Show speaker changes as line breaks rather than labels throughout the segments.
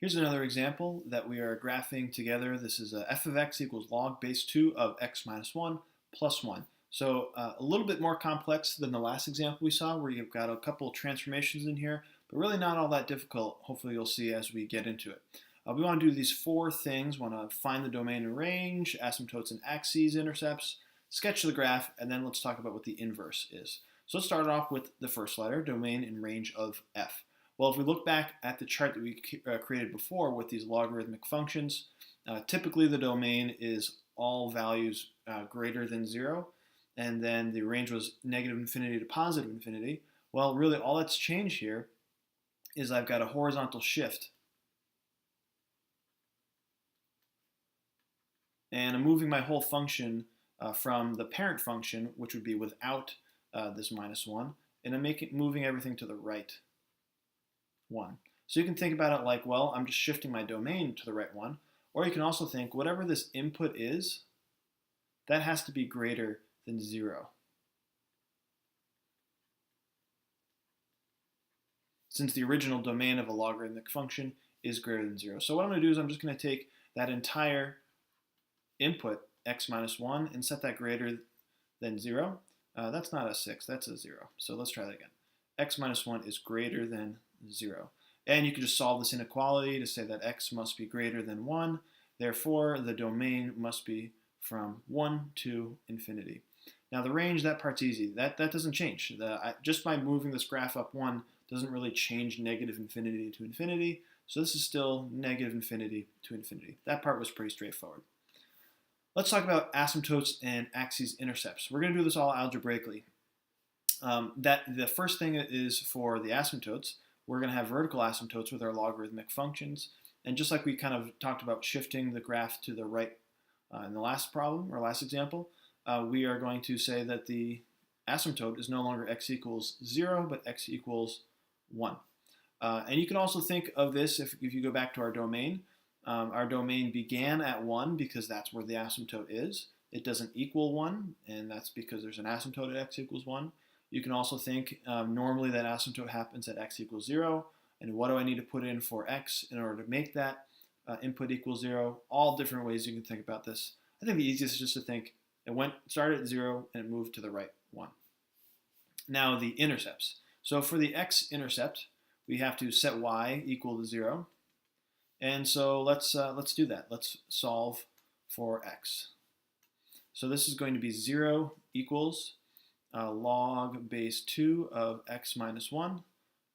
Here's another example that we are graphing together. This is f of x equals log base 2 of x minus 1 plus 1. So a little bit more complex than the last example we saw where you've got a couple of transformations in here, but really not all that difficult. Hopefully you'll see as we get into it. We want to do these four things. We want to find the domain and range, asymptotes and axes, intercepts, sketch the graph, and then let's talk about what the inverse is. So let's start off with the first letter, domain and range of f. Well, if we look back at the chart that we created before with these logarithmic functions, typically the domain is all values greater than 0, and then the range was negative infinity to positive infinity. Well, really all that's changed here is I've got a horizontal shift. And I'm moving my whole function from the parent function, which would be without this minus 1, and I'm moving everything to the right 1. So you can think about it like, well, I'm just shifting my domain to the right 1. Or you can also think whatever this input is, that has to be greater than 0. Since the original domain of a logarithmic function is greater than 0. So what I'm going to do is I'm just going to take that entire input, x minus 1, and set that greater than 0. That's not a 6, that's a 0. So let's try that again. X minus 1 is greater than 0. And you can just solve this inequality to say that x must be greater than 1. Therefore, the domain must be from 1 to infinity. Now the range, that part's easy. That doesn't change. Just by moving this graph up 1 doesn't really change negative infinity to infinity. So this is still negative infinity to infinity. That part was pretty straightforward. Let's talk about asymptotes and axes intercepts. We're going to do this all algebraically. The first thing is for the asymptotes, we're going to have vertical asymptotes with our logarithmic functions. And just like we kind of talked about shifting the graph to the right in the last problem or last example, we are going to say that the asymptote is no longer x equals 0, but x equals 1. And you can also think of this if you go back to our domain. Our domain began at 1 because that's where the asymptote is. It doesn't equal 1, and that's because there's an asymptote at x equals 1. You can also think normally that asymptote happens at x equals 0, and what do I need to put in for x in order to make that input equal 0? All different ways you can think about this. I think the easiest is just to think it started at 0 and it moved to the right 1. Now the intercepts. So for the x-intercept, we have to set y equal to 0. And so let's do that. Let's solve for x. So this is going to be 0 equals log base 2 of x minus 1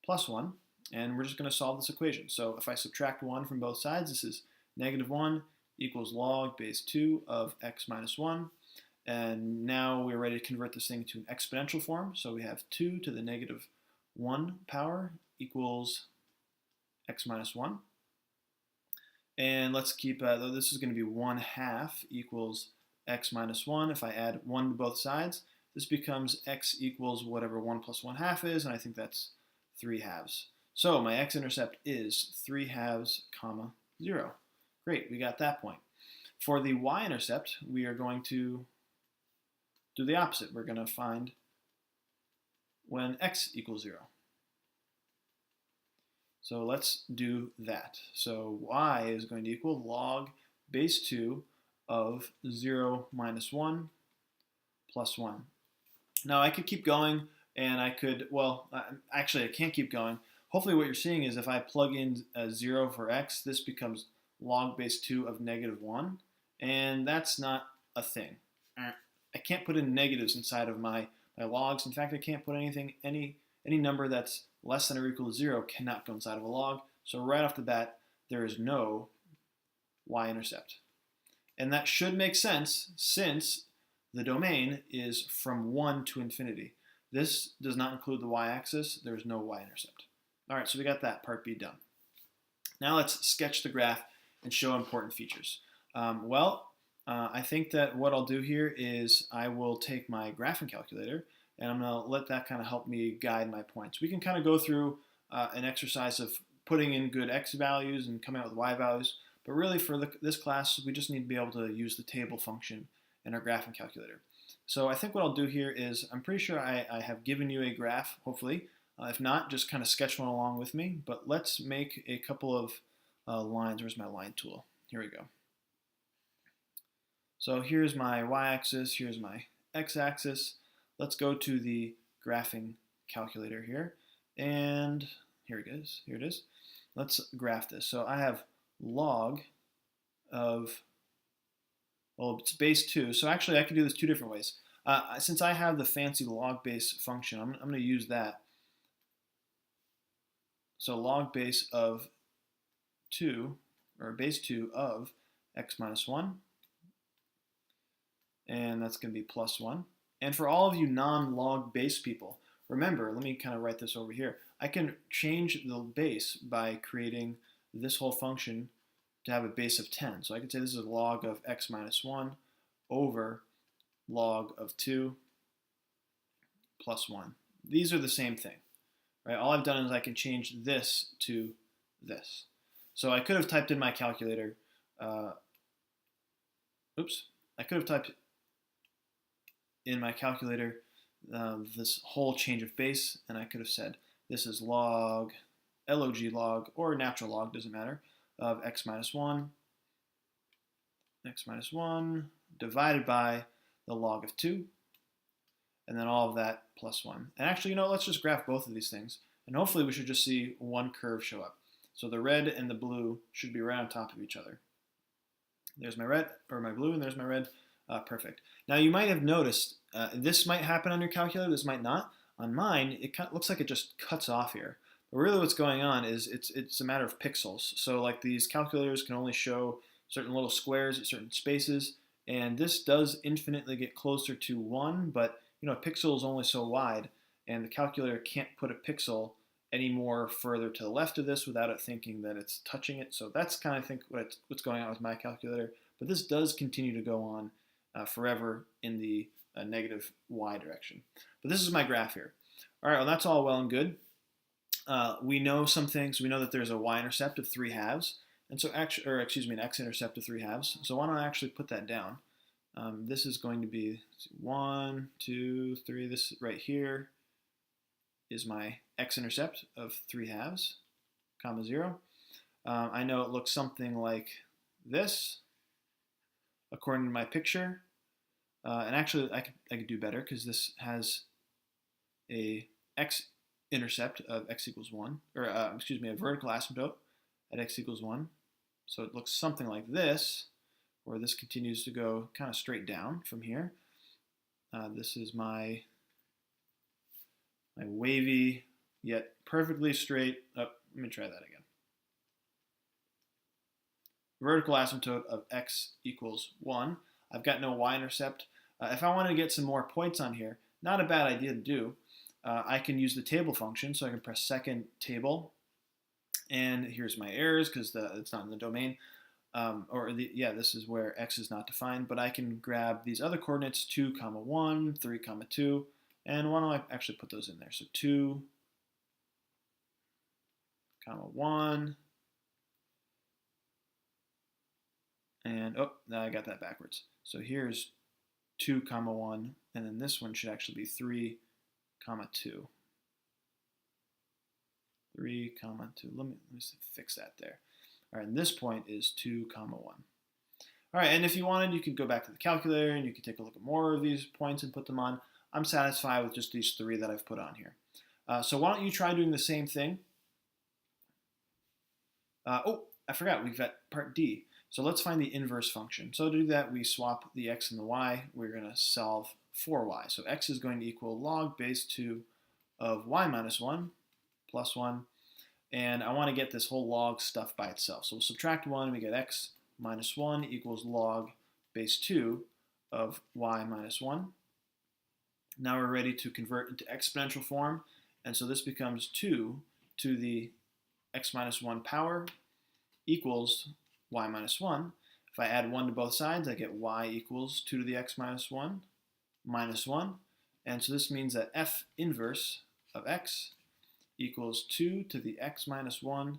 plus 1. And we're just going to solve this equation. So if I subtract 1 from both sides, this is negative 1 equals log base 2 of x minus 1. And now we're ready to convert this thing to an exponential form. So we have 2 to the negative 1 power equals x minus 1. And let's keep, this is going to be 1/2 equals x minus 1. If I add 1 to both sides, this becomes x equals whatever 1 plus 1/2 is, and I think that's 3/2. So my x-intercept is 3/2, comma 0. Great, we got that point. For the y-intercept, we are going to do the opposite. We're going to find when x equals 0. So let's do that. So y is going to equal log base 2 of 0 minus 1 plus 1. Now I could keep going, and I could, well, actually I can't keep going. Hopefully what you're seeing is if I plug in 0 for x, this becomes log base 2 of negative 1, and that's not a thing. I can't put in negatives inside of my logs. In fact, I can't put any number that's less than or equal to 0 cannot go inside of a log. So right off the bat, there is no y-intercept. And that should make sense since the domain is from 1 to infinity. This does not include the y-axis. There's no y-intercept. All right, so we got that part B done. Now let's sketch the graph and show important features. I think that what I'll do here is I will take my graphing calculator and I'm going to let that kind of help me guide my points. We can kind of go through an exercise of putting in good x values and coming out with y values, but really for this class, we just need to be able to use the table function in our graphing calculator. So I think what I'll do here is I'm pretty sure I have given you a graph, hopefully. If not, just kind of sketch one along with me. But let's make a couple of lines. Where's my line tool? Here we go. So here's my y-axis, here's my x-axis. Let's go to the graphing calculator here. And here it is. Here it is. Let's graph this. So I have log of, well, it's base 2. So actually I could do this 2 different ways. Since I have the fancy log base function, I'm going to use that. So log base of 2, or base 2 of x minus 1. And that's going to be plus 1. And for all of you non-log base people, remember, let me kind of write this over here. I can change the base by creating this whole function to have a base of 10. So I could say this is log of x minus 1 over log of 2 plus 1. These are the same thing. Right? All I've done is I can change this to this. So I could have typed in my calculator, I could have typed in my calculator this whole change of base, and I could have said this is log, log, or natural log, doesn't matter, of x minus 1 divided by the log of 2, and then all of that plus 1. And actually, let's just graph both of these things, and hopefully we should just see one curve show up. So the red and the blue should be right on top of each other. There's my red, or my blue, and there's my red. Perfect. Now you might have noticed, this might happen on your calculator, this might not. On mine, it looks like it just cuts off here. But really what's going on is it's a matter of pixels. So like these calculators can only show certain little squares at certain spaces, and this does infinitely get closer to 1, but a pixel is only so wide, and the calculator can't put a pixel any more further to the left of this without it thinking that it's touching it. So that's kind of what's going on with my calculator. But this does continue to go on forever in the negative y direction. But this is my graph here. All right, well, that's all well and good. We know some things. We know that there's a y-intercept of 3 halves, and so an x-intercept of 3 halves. So why don't I actually put that down? This is going to be 1, 2, 3. This right here is my x-intercept of 3 halves, comma 0. I know it looks something like this, according to my picture. And actually, I could do better because this has a x-intercept of x equals 1, or a vertical asymptote at x equals 1. So it looks something like this, where this continues to go kind of straight down from here. This is my wavy yet perfectly straight. Let me try that again. Vertical asymptote of x equals 1. I've got no y-intercept. If I wanted to get some more points on here, not a bad idea to do. I can use the table function, so I can press second table, and here's my errors because it's not in the domain. This is where x is not defined, but I can grab these other coordinates, 2, 1, 3, 2, and why don't I actually put those in there? So 2, 1, and now I got that backwards. So here's 2, 1, and then this one should actually be 3, 2. 3, 2. Let me fix that there. All right, and this point is 2, 1. All right, and if you wanted, you could go back to the calculator and you could take a look at more of these points and put them on. I'm satisfied with just these 3 that I've put on here. So why don't you try doing the same thing? I forgot, we've got part D. So let's find the inverse function. So to do that, we swap the x and the y. We're going to solve for y. So x is going to equal log base 2 of y minus 1 plus 1. And I want to get this whole log stuff by itself. So we'll subtract 1, and we get x minus 1 equals log base 2 of y minus 1. Now we're ready to convert into exponential form. And so this becomes 2 to the x minus 1 power equals y minus 1. If I add 1 to both sides, I get y equals 2 to the x minus 1 minus 1. And so this means that f inverse of x equals 2 to the x minus 1,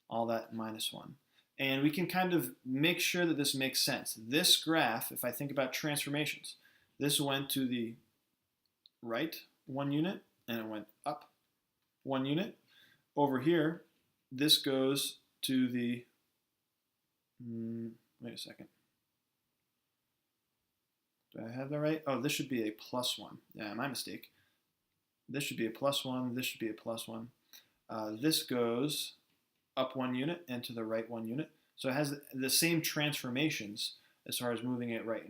all that minus 1. And we can kind of make sure that this makes sense. This graph, if I think about transformations, this went to the right 1 unit, and it went up 1 unit. Over here, this goes to the Wait a second. Do I have that right? Oh, this should be a plus 1. Yeah, my mistake. This should be a plus 1. This should be a plus 1. This goes up 1 unit and to the right 1 unit. So it has the same transformations as far as moving it right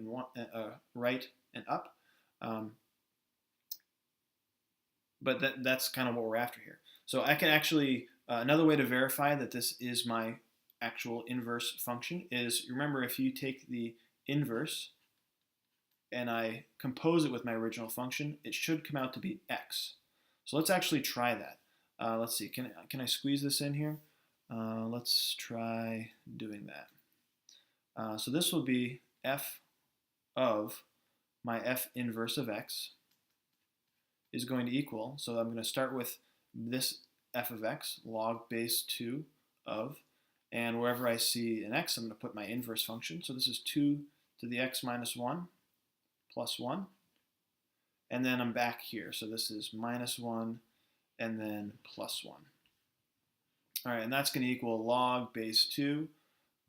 and up. But that's kind of what we're after here. So I can actually, another way to verify that this is my actual inverse function is, remember, if you take the inverse and I compose it with my original function, it should come out to be x. So let's actually try that. Let's see, can I squeeze this in here? Let's try doing that. So this will be f of my f inverse of x is going to equal, so I'm going to start with this f of x, log base 2 of, and wherever I see an x, I'm going to put my inverse function. So this is 2 to the x minus 1 plus 1. And then I'm back here. So this is minus 1 and then plus 1. All right, and that's going to equal log base 2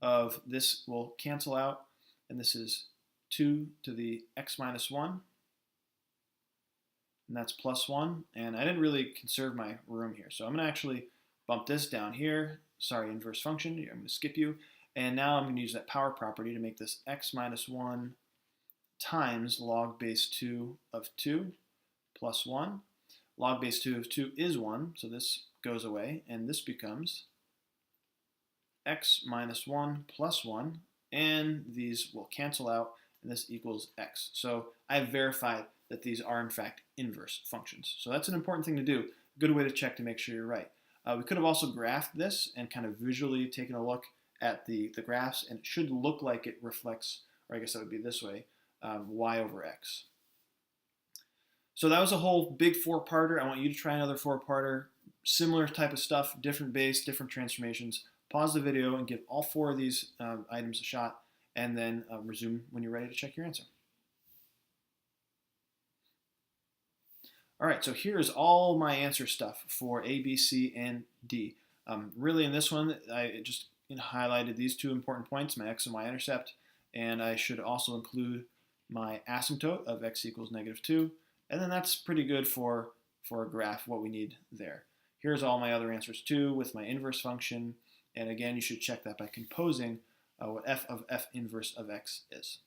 of, this will cancel out, and this is 2 to the x minus 1. And that's plus 1. And I didn't really conserve my room here. So I'm going to actually bump this down here. Sorry, inverse function. I'm going to skip you. And now I'm going to use that power property to make this x minus 1 times log base 2 of 2 plus 1. Log base 2 of 2 is 1, so this goes away. And this becomes x minus 1 plus 1. And these will cancel out, and this equals x. So I've verified that these are in fact inverse functions. So that's an important thing to do. Good way to check to make sure you're right. We could have also graphed this and kind of visually taken a look at the graphs, and it should look like it reflects, or I guess that would be this way, y over x. So that was a whole big 4-parter. I want you to try another 4-parter, similar type of stuff, different base, different transformations. Pause the video and give all 4 of these items a shot, and then resume when you're ready to check your answer. All right, so here's all my answer stuff for A, B, C, and D. Really in this one, I just highlighted these 2 important points, my x and y intercept, and I should also include my asymptote of x equals -2, and then that's pretty good for a graph, what we need there. Here's all my other answers too with my inverse function, and again, you should check that by composing what f of f inverse of x is.